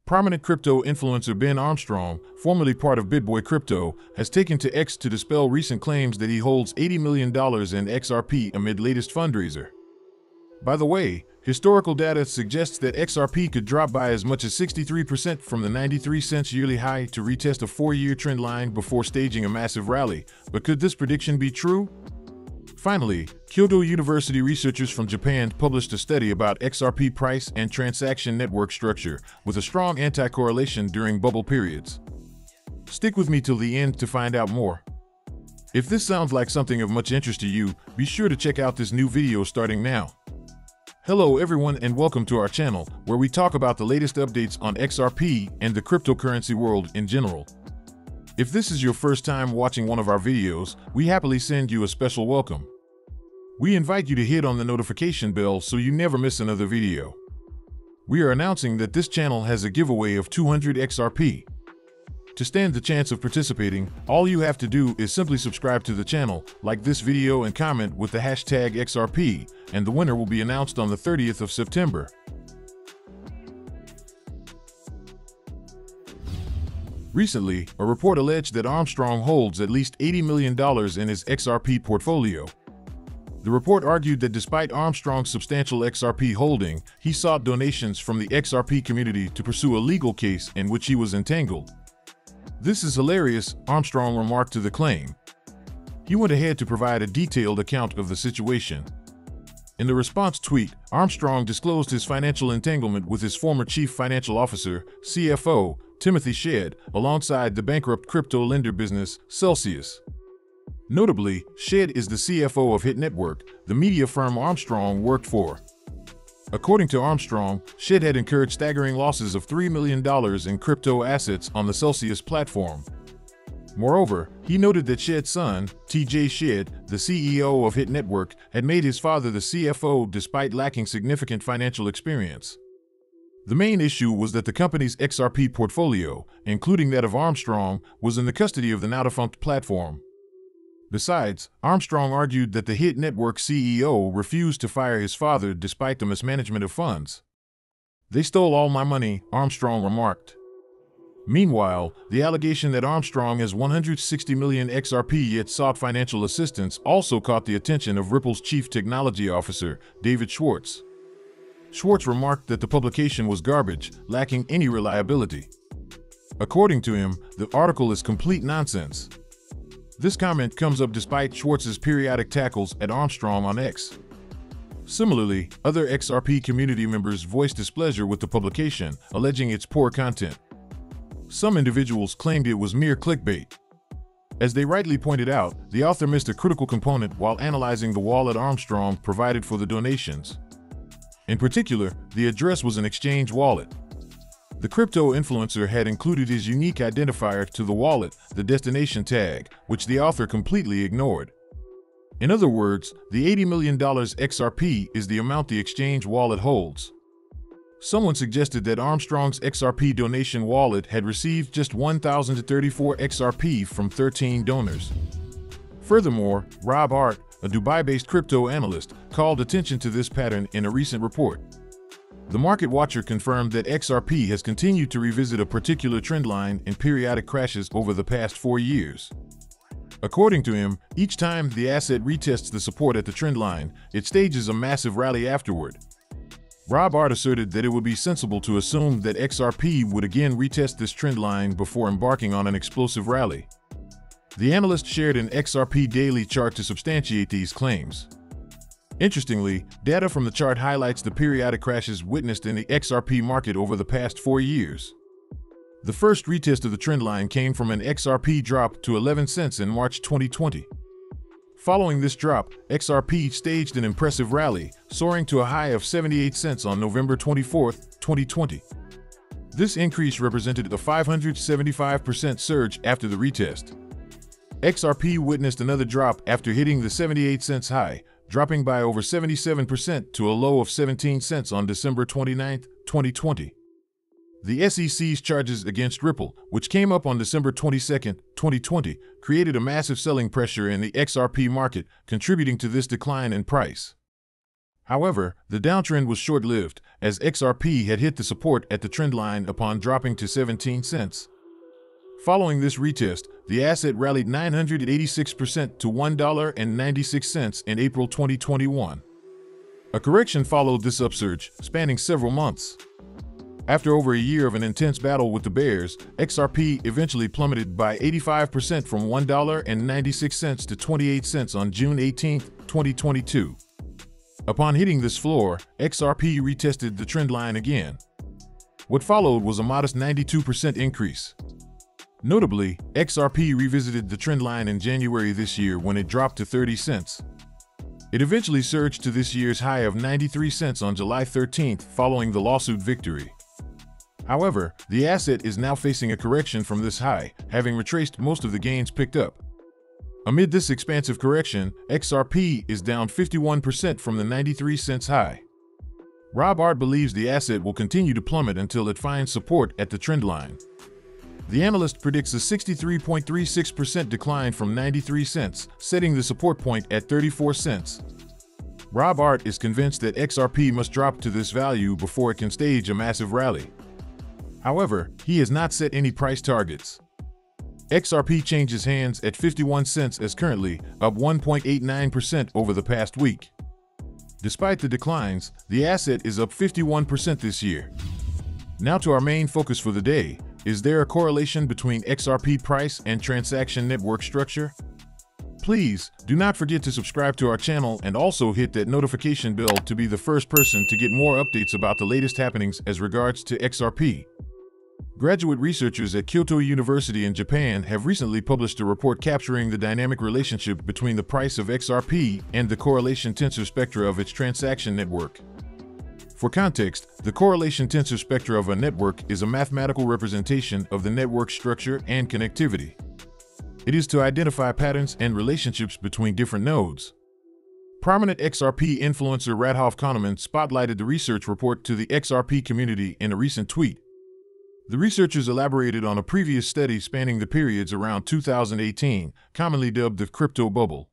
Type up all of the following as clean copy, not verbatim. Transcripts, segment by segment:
Prominent crypto influencer Ben Armstrong, formerly part of Bitboy Crypto, has taken to X to dispel recent claims that he holds $80 million in XRP amid latest fundraiser. By the way, historical data suggests that XRP could drop by as much as 63% from the 93 cents yearly high to retest a 4-year trend line before staging a massive rally. But could this prediction be true? Finally, Kyoto University researchers from Japan published a study about XRP price and transaction network structure, with a strong anti-correlation during bubble periods. Stick with me till the end to find out more. If this sounds like something of much interest to you, be sure to check out this new video starting now. Hello everyone and welcome to our channel, where we talk about the latest updates on XRP and the cryptocurrency world in general. If this is your first time watching one of our videos, we happily send you a special welcome. We invite you to hit on the notification bell so you never miss another video. We are announcing that this channel has a giveaway of 200 XRP. To stand the chance of participating, all you have to do is simply subscribe to the channel, like this video and comment with the hashtag XRP, and the winner will be announced on the 30th of September. Recently, a report alleged that Armstrong holds at least $80 million in his XRP portfolio. The report argued that despite Armstrong's substantial XRP holding, he sought donations from the XRP community to pursue a legal case in which he was entangled. "This is hilarious," Armstrong remarked to the claim. He went ahead to provide a detailed account of the situation. In the response tweet, Armstrong disclosed his financial entanglement with his former chief financial officer, CFO, Timothy Shedd, alongside the bankrupt crypto lender business, Celsius. Notably, Shedd is the CFO of Hit Network, the media firm Armstrong worked for. According to Armstrong, Shedd had incurred staggering losses of $3 million in crypto assets on the Celsius platform. Moreover, he noted that Shedd's son, TJ Shedd, the CEO of Hit Network, had made his father the CFO despite lacking significant financial experience. The main issue was that the company's XRP portfolio, including that of Armstrong, was in the custody of the now-defunct platform. Besides, Armstrong argued that the Hit Network CEO refused to fire his father despite the mismanagement of funds. "They stole all my money," Armstrong remarked. Meanwhile, the allegation that Armstrong has 160 million XRP yet sought financial assistance also caught the attention of Ripple's chief technology officer, David Schwartz. Schwartz remarked that the publication was garbage, lacking any reliability. According to him, the article is complete nonsense. This comment comes up despite Schwartz's periodic tackles at Armstrong on X. Similarly, other XRP community members voiced displeasure with the publication, alleging its poor content. Some individuals claimed it was mere clickbait. As they rightly pointed out, the author missed a critical component while analyzing the wallet Armstrong provided for the donations. In particular, the address was an exchange wallet. The crypto influencer had included his unique identifier to the wallet, the destination tag, which the author completely ignored. In other words, the $80 million XRP is the amount the exchange wallet holds. Someone suggested that Armstrong's XRP donation wallet had received just 1,034 XRP from 13 donors. Furthermore, Rob Art, a Dubai-based crypto analyst, called attention to this pattern in a recent report. The market watcher confirmed that XRP has continued to revisit a particular trend line in periodic crashes over the past 4 years. According to him, each time the asset retests the support at the trend line, it stages a massive rally afterward. Rob Art asserted that it would be sensible to assume that XRP would again retest this trend line before embarking on an explosive rally. The analyst shared an XRP daily chart to substantiate these claims. Interestingly, data from the chart highlights the periodic crashes witnessed in the XRP market over the past 4 years. The first retest of the trend line came from an XRP drop to 11 cents in March 2020. Following this drop, XRP staged an impressive rally, soaring to a high of 78 cents on November 24, 2020. This increase represented a 575% surge after the retest. XRP witnessed another drop after hitting the 78 cents high, dropping by over 77% to a low of 17 cents on December 29, 2020. The SEC's charges against Ripple, which came up on December 22, 2020, created a massive selling pressure in the XRP market, contributing to this decline in price. However, the downtrend was short-lived, as XRP had hit the support at the trendline upon dropping to 17 cents. Following this retest, the asset rallied 986% to $1.96 in April 2021. A correction followed this upsurge, spanning several months. After over a year of an intense battle with the bears, XRP eventually plummeted by 85% from $1.96 to 28 cents on June 18, 2022. Upon hitting this floor, XRP retested the trendline again. What followed was a modest 92% increase. Notably, XRP revisited the trendline in January this year when it dropped to 30 cents. It eventually surged to this year's high of 93 cents on July 13th following the lawsuit victory. However, the asset is now facing a correction from this high, having retraced most of the gains picked up. Amid this expansive correction, XRP is down 51% from the 93 cents high. Rob Art believes the asset will continue to plummet until it finds support at the trendline. The analyst predicts a 63.36% decline from 93 cents, setting the support point at 34 cents. Rob Art is convinced that XRP must drop to this value before it can stage a massive rally. However, he has not set any price targets. XRP changes hands at 51 cents as currently, up 1.89% over the past week. Despite the declines, the asset is up 51% this year. Now to our main focus for the day. Is there a correlation between XRP price and transaction network structure? Please do not forget to subscribe to our channel and also hit that notification bell to be the first person to get more updates about the latest happenings as regards to XRP. Graduate researchers at Kyoto University in Japan have recently published a report capturing the dynamic relationship between the price of XRP and the correlation tensor spectra of its transaction network. For context, the correlation tensor spectra of a network is a mathematical representation of the network structure and connectivity. It is to identify patterns and relationships between different nodes. Prominent XRP influencer Radhof Kahneman spotlighted the research report to the XRP community in a recent tweet. The researchers elaborated on a previous study spanning the periods around 2018, commonly dubbed the crypto bubble.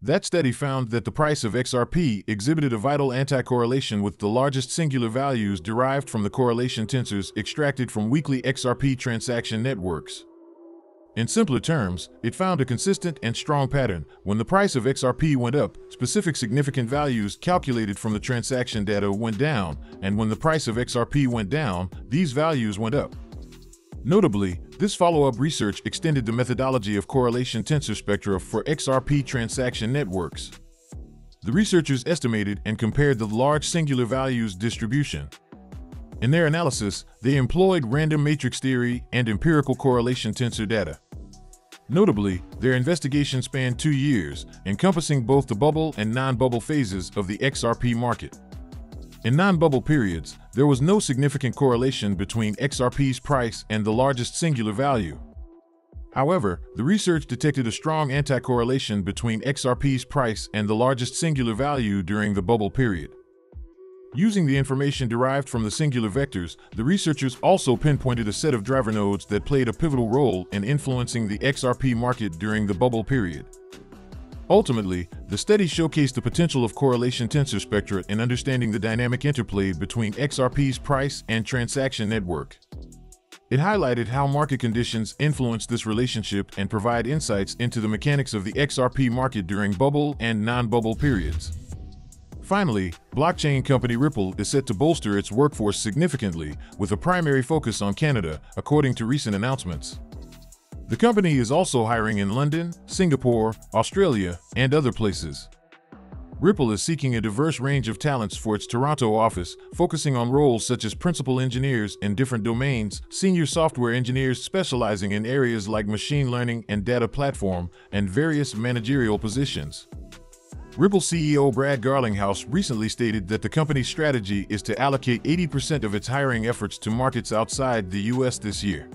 That study found that the price of XRP exhibited a vital anti-correlation with the largest singular values derived from the correlation tensors extracted from weekly XRP transaction networks. In simpler terms, it found a consistent and strong pattern. When the price of XRP went up, specific significant values calculated from the transaction data went down, and when the price of XRP went down, these values went up. Notably, this follow-up research extended the methodology of correlation tensor spectra for XRP transaction networks. The researchers estimated and compared the large singular values distribution. In their analysis, they employed random matrix theory and empirical correlation tensor data. Notably, their investigation spanned 2 years, encompassing both the bubble and non-bubble phases of the XRP market. In non-bubble periods, there was no significant correlation between XRP's price and the largest singular value. However, the research detected a strong anti-correlation between XRP's price and the largest singular value during the bubble period. Using the information derived from the singular vectors, the researchers also pinpointed a set of driver nodes that played a pivotal role in influencing the XRP market during the bubble period. Ultimately, the study showcased the potential of correlation tensor spectra in understanding the dynamic interplay between XRP's price and transaction network. It highlighted how market conditions influence this relationship and provide insights into the mechanics of the XRP market during bubble and non-bubble periods. Finally, blockchain company Ripple is set to bolster its workforce significantly, with a primary focus on Canada, according to recent announcements. The company is also hiring in London, Singapore, Australia, and other places. Ripple is seeking a diverse range of talents for its Toronto office, focusing on roles such as principal engineers in different domains, senior software engineers specializing in areas like machine learning and data platform, and various managerial positions. Ripple CEO Brad Garlinghouse recently stated that the company's strategy is to allocate 80% of its hiring efforts to markets outside the U.S. this year.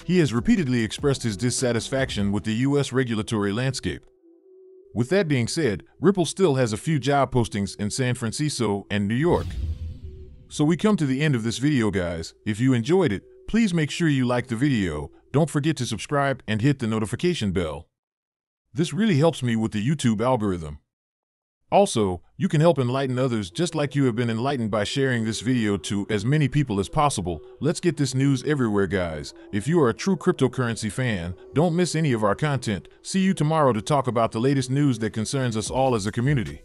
He has repeatedly expressed his dissatisfaction with the U.S. regulatory landscape. With that being said, Ripple still has a few job postings in San Francisco and New York. So we come to the end of this video, guys. If you enjoyed it, please make sure you like the video, don't forget to subscribe and hit the notification bell. This really helps me with the YouTube algorithm. Also, you can help enlighten others just like you have been enlightened by sharing this video to as many people as possible. Let's get this news everywhere, guys. If you are a true cryptocurrency fan, don't miss any of our content. See you tomorrow to talk about the latest news that concerns us all as a community.